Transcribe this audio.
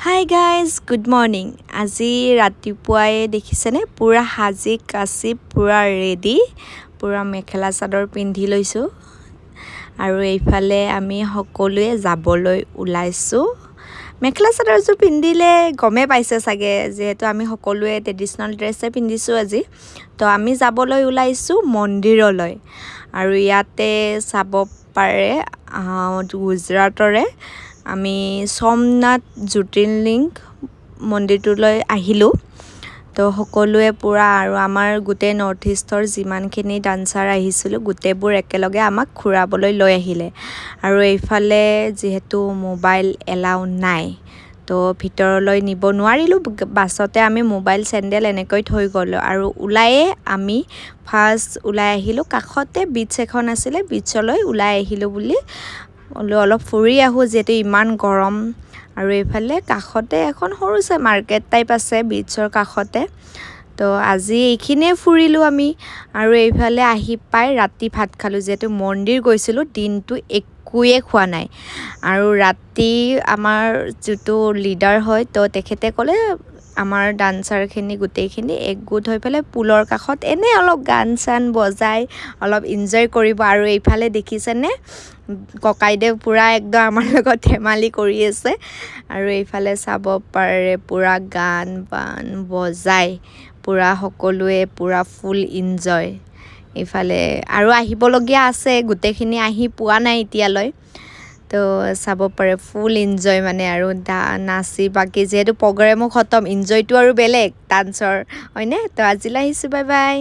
Hi guys good morning. আজি ৰাতিপুৱাই দেখিছেনে পূৰা সাজি কাচি পূৰা ৰেডি, পূৰা মেখেলা চাদৰ পিন্ধি লৈছোঁ আৰু এইফালে আমি সকলোৱে যাবলৈ ওলাইছোঁ। মেখেলা চাদৰযোৰ পিন্ধিলে গমেই পাইছে চাগে, যিহেতু আমি সকলোৱে ট্ৰেডিশ্যনেল ড্ৰেছে পিন্ধিছোঁ আজি। তো আমি যাবলৈ ওলাইছোঁ মন্দিৰলৈ আৰু ইয়াতে চাব পাৰে গুজৰাটৰে আমি সোমনাথ জ্যোতিৰ্লিংগ মন্দিৰটোলৈ আহিলোঁ। তো সকলোৱে পূৰা আৰু আমাৰ গোটেই নৰ্থ ইষ্টৰ যিমানখিনি ডান্সাৰ আহিছিলোঁ গোটেইবোৰ একেলগে আমাক ঘূৰাবলৈ লৈ আহিলে। আৰু এইফালে যিহেতু মোবাইল এলাউ নাই, তো ভিতৰলৈ নিব নোৱাৰিলোঁ। বাছতে আমি মোবাইল চেণ্ডেল এনেকৈ থৈ গ'লোঁ আৰু ওলায়ে আমি ফাৰ্ষ্ট ওলাই আহিলোঁ। কাষতে বিচ এখন আছিলে, বিচলৈ ওলাই আহিলোঁ বুলি অলপ ফুৰি আহোঁ, যিহেতু ইমান গৰম। আৰু এইফালে কাষতে এখন সৰুছে মাৰ্কেট টাইপ আছে বিচৰ কাষতে। তো আজি এইখিনিয়ে ফুৰিলোঁ আমি আৰু এইফালে আহি পাই ৰাতি ভাত খালোঁ, যিহেতু মন্দিৰ গৈছিলোঁ দিনটো একোৱে খোৱা নাই। আৰু ৰাতি আমাৰ যিটো লিডাৰ হয়, তো তেখেতে ক'লে আমাৰ ডান্সাৰখিনি গোটেইখিনি একগোট হৈ পেলাই পুলৰ কাষত এনেই অলপ গান চান বজাই অলপ এনজয় কৰিব। আৰু এইফালে দেখিছেনে ককাইদেউ পূৰা একদম আমাৰ লগত ধেমালি কৰি আছে আৰু এইফালে চাব পাৰে পূৰা গান বান বজাই পূৰা সকলোৱে পূৰা ফুল এনজয়। এইফালে আৰু আহিবলগীয়া আছে, গোটেইখিনি আহি পোৱা নাই এতিয়ালৈ। তো চাব পাৰে ফুল এনজয় মানে আৰু নাচি বাগি, যিহেতু প্ৰগ্ৰেমো খতম, এনজয়টো আৰু বেলেগ ডান্সৰ হয়নে। তো আজিলৈ আহিছোঁ, বাই বাই।